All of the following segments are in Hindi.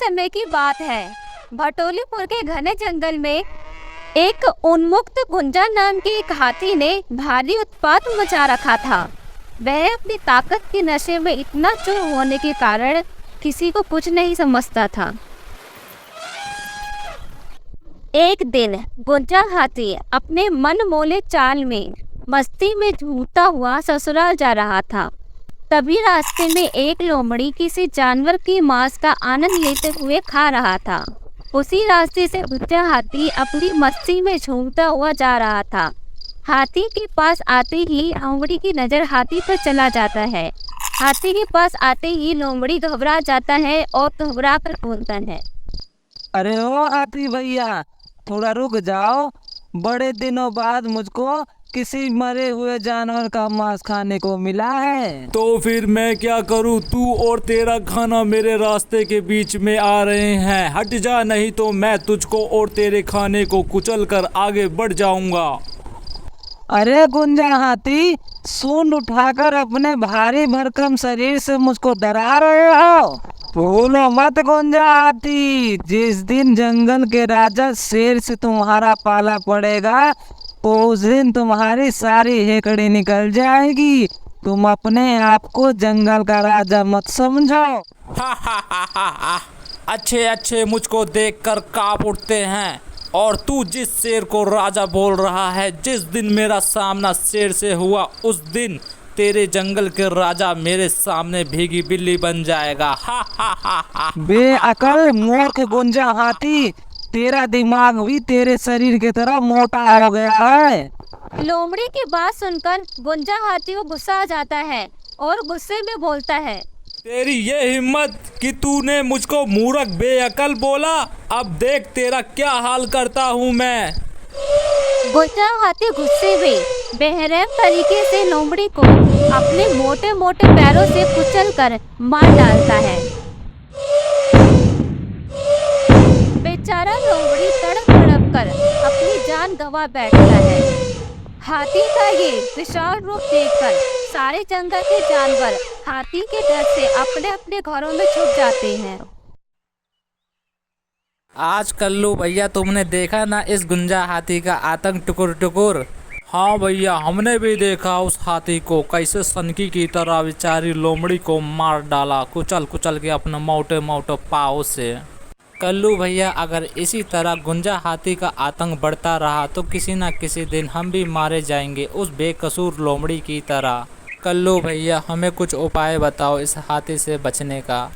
समय की बात है। भटोलीपुर के घने जंगल में एक उन्मुक्त गुंजा नाम के एक हाथी ने भारी उत्पात मचा रखा था। वह अपनी ताकत के नशे में इतना चूर होने के कारण किसी को कुछ नहीं समझता था। एक दिन गुंजा हाथी अपने मनमोले चाल में मस्ती में झूमता हुआ ससुराल जा रहा था। तभी रास्ते में एक लोमड़ी किसी जानवर की मांस का आनंद लेते हुए खा रहा था। उसी रास्ते से गुंजा हाथी अपनी मस्ती में झूमता हुआ जा रहा था। हाथी के पास आते ही लोमड़ी की नज़र हाथी पर चला जाता है। हाथी के पास आते ही लोमड़ी घबरा जाता है और घबरा कर बोलता है, अरे ओ हाथी भैया, थोड़ा रुक जाओ। बड़े दिनों बाद मुझको किसी मरे हुए जानवर का मांस खाने को मिला है। तो फिर मैं क्या करूं? तू और तेरा खाना मेरे रास्ते के बीच में आ रहे हैं। हट जा, नहीं तो मैं तुझको और तेरे खाने को कुचल कर आगे बढ़ जाऊंगा। अरे गुंजा हाथी, सूंड उठाकर अपने भारी भरकम शरीर से मुझको डरा रहे हो। भूलो मत गुंजा हाथी, जिस दिन जंगल के राजा शेर से तुम्हारा पाला पड़ेगा उस दिन तुम्हारी सारी हेकड़ी निकल जाएगी। तुम अपने आप को जंगल का राजा मत समझो। हा हा हा हा हा। अच्छे अच्छे मुझको देखकर कांप उठते हैं। और तू जिस शेर को राजा बोल रहा है, जिस दिन मेरा सामना शेर से हुआ उस दिन तेरे जंगल के राजा मेरे सामने भीगी बिल्ली बन जाएगा। हा हा हा हा। बेअकल मूर्ख गुंजा हाथी, तेरा दिमाग भी तेरे शरीर की तरह मोटा हो गया है। लोमड़ी की बात सुनकर गुंजा हाथी को गुस्सा आ जाता है और गुस्से में बोलता है, तेरी ये हिम्मत कि तूने मुझको मूर्ख बेअकल बोला। अब देख तेरा क्या हाल करता हूँ मैं। गुंजा हाथी गुस्से में बेरहम तरीके से लोमड़ी को अपने मोटे मोटे पैरों से कुचल कर मार डालता है। बेचारा लोमड़ी तड़प तड़प कर अपनी जान गंवा बैठता है। हाथी का ये विशाल रूप देखकर सारे जंगल के जानवर हाथी के डर से अपने अपने घरों में छुप जाते हैं। आज कल्लू भैया, तुमने देखा ना इस गुंजा हाथी का आतंक टुकुर टुकुर। हाँ भैया, हमने भी देखा उस हाथी को कैसे सनकी की तरह बेचारी लोमड़ी को मार डाला, कुचल कुचल के अपने मोटे मोटे पाँव से। कल्लू भैया, अगर इसी तरह गुंजा हाथी का आतंक बढ़ता रहा तो किसी न किसी दिन हम भी मारे जाएंगे उस बेकसूर लोमड़ी की तरह। कल्लू भैया, हमें कुछ उपाय बताओ इस हाथी से बचने का।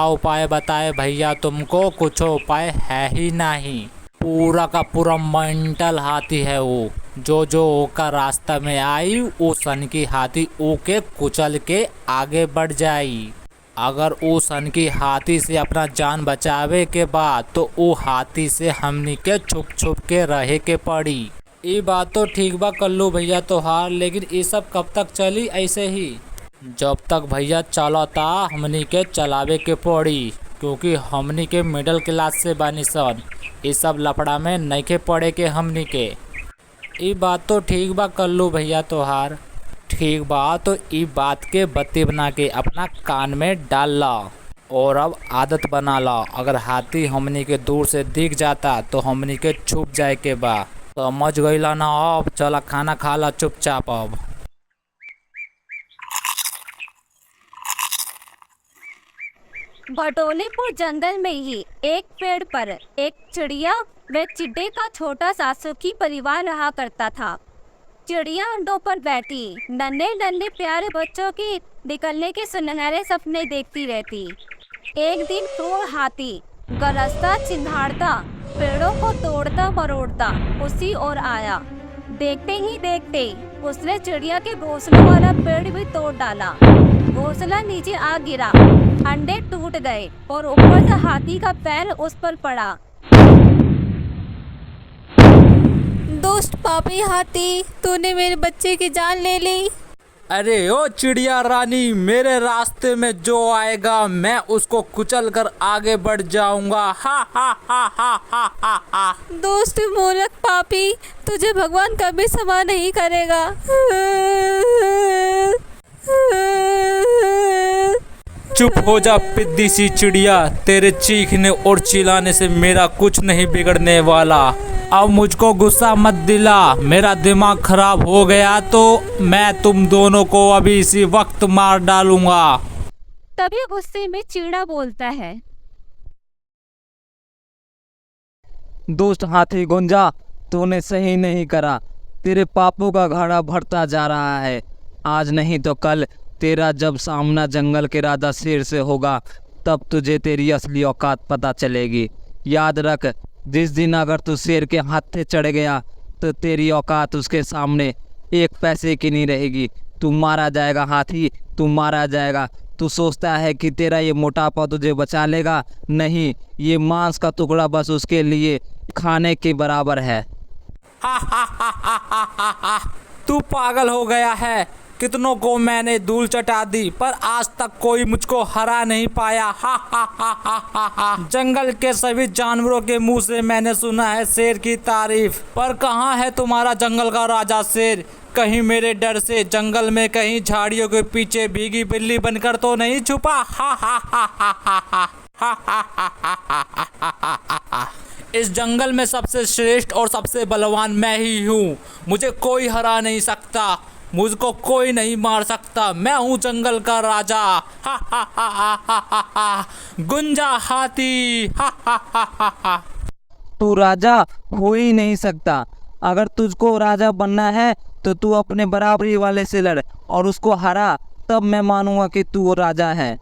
उपाय बताए भैया तुमको? कुछ उपाय है ही नहीं। पूरा का पूरा मेंटल हाथी है वो। जो ओका रास्ता में आई वो सनकी हाथी ओके कुचल के आगे बढ़ जाई। अगर वो सनकी हाथी से अपना जान बचावे के बाद तो वो हाथी से हमनी के छुप छुप के रहे के पड़ी। ये बात तो ठीक बा कल्लू भैया तोहार, लेकिन ये सब कब तक चली ऐसे ही? जब तक भैया चलता हमनी के चलावे के पड़ी, क्योंकि हमनी के मिडिल क्लास से बानी सन। ये सब लफड़ा में नहीं के पड़े के हमनी के। ये बात तो ठीक बा कल्लू भैया तोहार। ठीक बा, तो ई बात के बत्ती बना के अपना कान में डाल ला और अब आदत बना ला। अगर हाथी हमनी के दूर से दिख जाता तो हमनी के छुप जाए के बा। समझ गईला ना? अब चला खाना खा ला चुपचाप अब। भटोलीपुर जंगल में ही एक पेड़ पर एक चिड़िया व चिड्डे का छोटा सा सुखी परिवार रहा करता था। चिड़िया अंडों पर बैठी नन्हे नन्हे प्यारे बच्चों के निकलने के सुनहरे सपने देखती रहती। एक दिन क्रूर हाथी गरजता चिंघाड़ता पेड़ों को तोड़ता मरोड़ता उसी ओर आया। देखते ही देखते उसने चिड़िया के घोंसले वाला पेड़ भी तोड़ डाला। घोंसला नीचे आ गिरा, अंडे टूट गए और ऊपर से हाथी का पैर उस पर पड़ा। दुष्ट पापी हाथी, तूने मेरे बच्चे की जान ले ली। अरे ओ चिड़िया रानी, मेरे रास्ते में जो आएगा मैं उसको कुचल कर आगे बढ़ जाऊंगा। हा हा हा हा हा हा हा। दुष्ट मूर्ख पापी, तुझे भगवान कभी क्षमा नहीं करेगा। चुप हो जा पिद्दी सी चिड़िया, तेरे चीखने और चिल्लाने से मेरा कुछ नहीं बिगड़ने वाला। अब मुझको गुस्सा मत दिला, मेरा दिमाग खराब हो गया तो मैं तुम दोनों को अभी इसी वक्त मार डालूंगा। तभी गुस्से में चिड़ा बोलता है, दुष्ट हाथी गुंजा, तूने सही नहीं करा। तेरे पापों का घड़ा भरता जा रहा है। आज नहीं तो कल तेरा जब सामना जंगल के राजा शेर से होगा, तब तुझे तेरी असली औकात पता चलेगी। याद रख, जिस दिन अगर तू शेर के हाथे चढ़ गया तो तेरी औकात उसके सामने एक पैसे की नहीं रहेगी। तू मारा जाएगा हाथी, तू मारा जाएगा। तू सोचता है कि तेरा ये मोटापा तुझे बचा लेगा? नहीं, ये मांस का टुकड़ा बस उसके लिए खाने के बराबर है। तू पागल हो गया है। कितनों को मैंने धूल चटा दी पर आज तक कोई मुझको हरा नहीं पाया। जंगल के सभी जानवरों के मुंह से मैंने सुना है शेर की तारीफ, पर कहाँ है तुम्हारा जंगल का राजा शेर? कहीं मेरे डर से जंगल में कहीं झाड़ियों के पीछे भीगी बिल्ली बनकर तो नहीं छुपा? इस जंगल में सबसे श्रेष्ठ और सबसे बलवान मैं ही हूँ। मुझे कोई हरा नहीं सकता, मुझको कोई नहीं मार सकता। मैं हूँ जंगल का राजा। गुंजा हाथी। तू राजा हो ही नहीं सकता। अगर तुझको राजा बनना है तो तू अपने बराबरी वाले से लड़ और उसको हरा, तब मैं मानूंगा कि तू राजा है।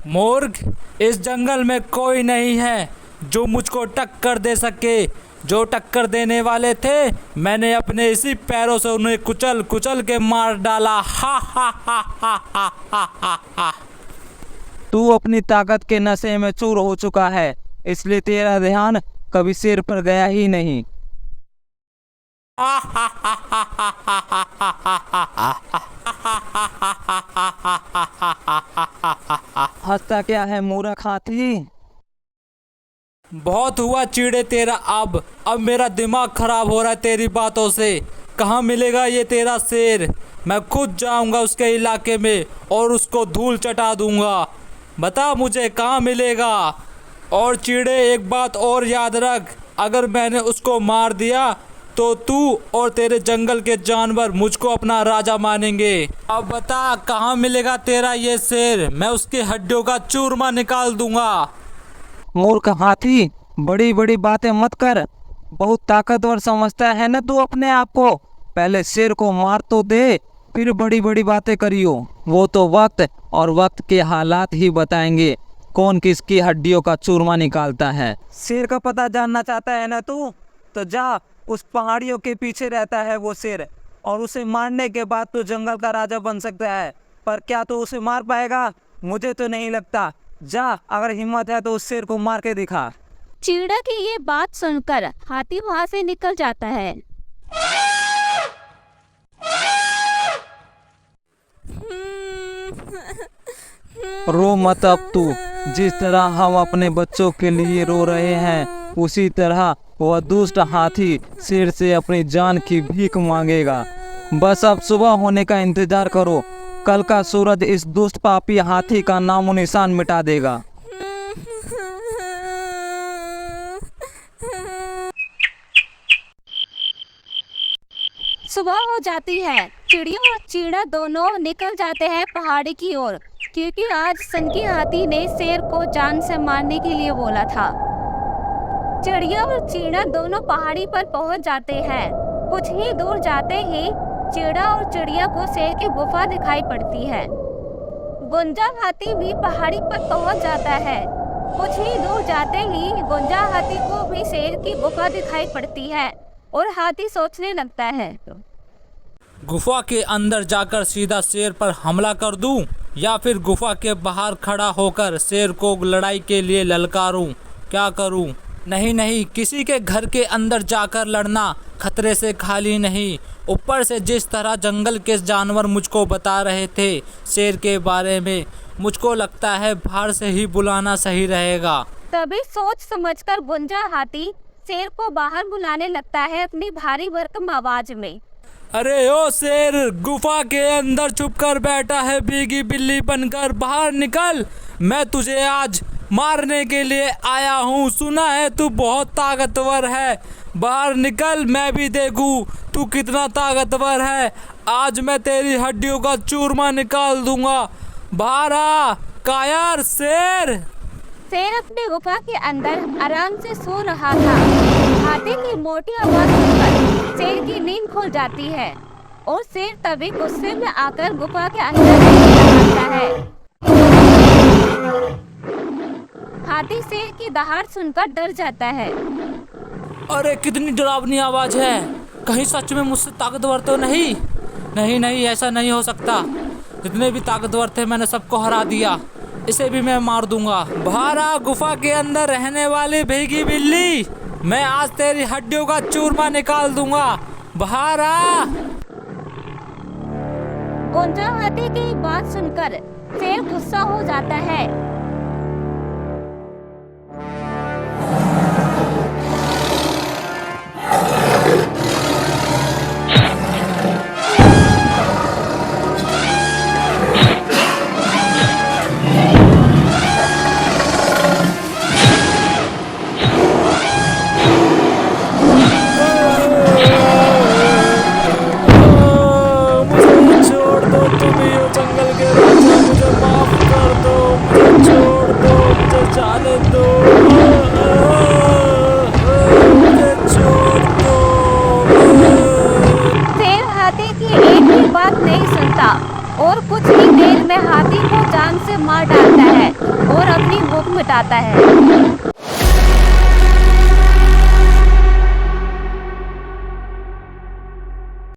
मूर्ख, इस जंगल में कोई नहीं है जो मुझको टक्कर दे सके। जो टक्कर देने वाले थे मैंने अपने इसी पैरों से उन्हें कुचल कुचल के मार डाला। तू अपनी ताकत के नशे में चूर हो चुका है, इसलिए तेरा ध्यान कभी शेर पर गया ही नहीं। हंसता क्या है मूर्ख हाथी? बहुत हुआ चिड़े तेरा। अब मेरा दिमाग खराब हो रहा है तेरी बातों से। कहाँ मिलेगा ये तेरा शेर? मैं खुद जाऊंगा उसके इलाके में और उसको धूल चटा दूंगा। बता मुझे कहाँ मिलेगा। और चिड़े, एक बात और याद रख, अगर मैंने उसको मार दिया तो तू और तेरे जंगल के जानवर मुझको अपना राजा मानेंगे। अब बता कहाँ मिलेगा तेरा ये शेर? मैं उसकी हड्डियों का चूरमा निकाल दूंगा। मूर्ख हाथी, बड़ी बड़ी बातें मत कर। बहुत ताकतवर समझता है ना तू अपने आप को? पहले शेर को मार तो दे, फिर बड़ी बड़ी बातें करियो। वो तो वक्त और वक्त के हालात ही बताएंगे कौन किसकी हड्डियों का चूरमा निकालता है। शेर का पता जानना चाहता है ना तू? तो जा, उस पहाड़ियों के पीछे रहता है वो शेर, और उसे मारने के बाद तो जंगल का राजा बन सकता है। पर क्या तू उसे मार पाएगा? मुझे तो नहीं लगता। जा, अगर हिम्मत है तो उस शेर को मार के दिखा। चिड़ा की ये बात सुनकर हाथी वहां से निकल जाता है। रो मत अब तू। जिस तरह हम अपने बच्चों के लिए रो रहे हैं, उसी तरह वह दुष्ट हाथी शेर से अपनी जान की भीख मांगेगा। बस अब सुबह होने का इंतजार करो। कल का सूरज इस दुष्ट पापी हाथी का नामो निशान मिटा देगा। सुबह हो जाती है। चिड़िया और चिड़ा दोनों निकल जाते हैं पहाड़ी की ओर, क्योंकि आज सनकी हाथी ने शेर को जान से मारने के लिए बोला था। चिड़िया और चिड़ा दोनों पहाड़ी पर पहुंच जाते हैं। कुछ ही दूर जाते ही चिड़ा और चिड़िया को शेर की गुफा दिखाई पड़ती है। गुंजा हाथी भी पहाड़ी पर पहुंच जाता है। कुछ ही दूर जाते ही गुंजा हाथी को भी शेर की गुफा दिखाई पड़ती है और हाथी सोचने लगता है, गुफा के अंदर जाकर सीधा शेर पर हमला कर दूं या फिर गुफा के बाहर खड़ा होकर शेर को लड़ाई के लिए ललकारूं? क्या करूं? नहीं, किसी के घर के अंदर जाकर लड़ना खतरे से खाली नहीं। ऊपर से जिस तरह जंगल के जानवर मुझको बता रहे थे शेर के बारे में, मुझको लगता है बाहर से ही बुलाना सही रहेगा। तभी सोच समझकर गुंजा हाथी शेर को बाहर बुलाने लगता है अपनी भारी भरकम आवाज में। अरे ओ शेर, गुफा के अंदर छुप कर बैठा है भीगी बिल्ली बनकर, बाहर निकल, मैं तुझे आज मारने के लिए आया हूँ। सुना है तू बहुत ताकतवर है, बाहर निकल, मैं भी देखूं तू कितना ताकतवर है। आज मैं तेरी हड्डियों का चूरमा निकाल दूंगा, बाहर आ कायर शेर। शेर अपने गुफा के अंदर आराम से सो रहा था। हाथी की मोटी आवाज सुनकर शेर की नींद खुल जाती है और शेर तभी गुस्से में आकर गुफा के अंदर आता है। हाथी शेर की दहाड़ सुनकर डर जाता है। अरे कितनी डरावनी आवाज है, कहीं सच में मुझसे ताकतवर तो नहीं? नहीं नहीं, ऐसा नहीं हो सकता। जितने भी ताकतवर थे मैंने सबको हरा दिया, इसे भी मैं मार दूंगा। बाहर आ गुफा के अंदर रहने वाली भीगी बिल्ली, मैं आज तेरी हड्डियों का चूरमा निकाल दूंगा, बाहर आ। गुंजा हाथी की बात सुनकर शेर गुस्सा हो जाता है। और कुछ ही देर में हाथी को जान से मार डालता है और अपनी भूख मिटाता है।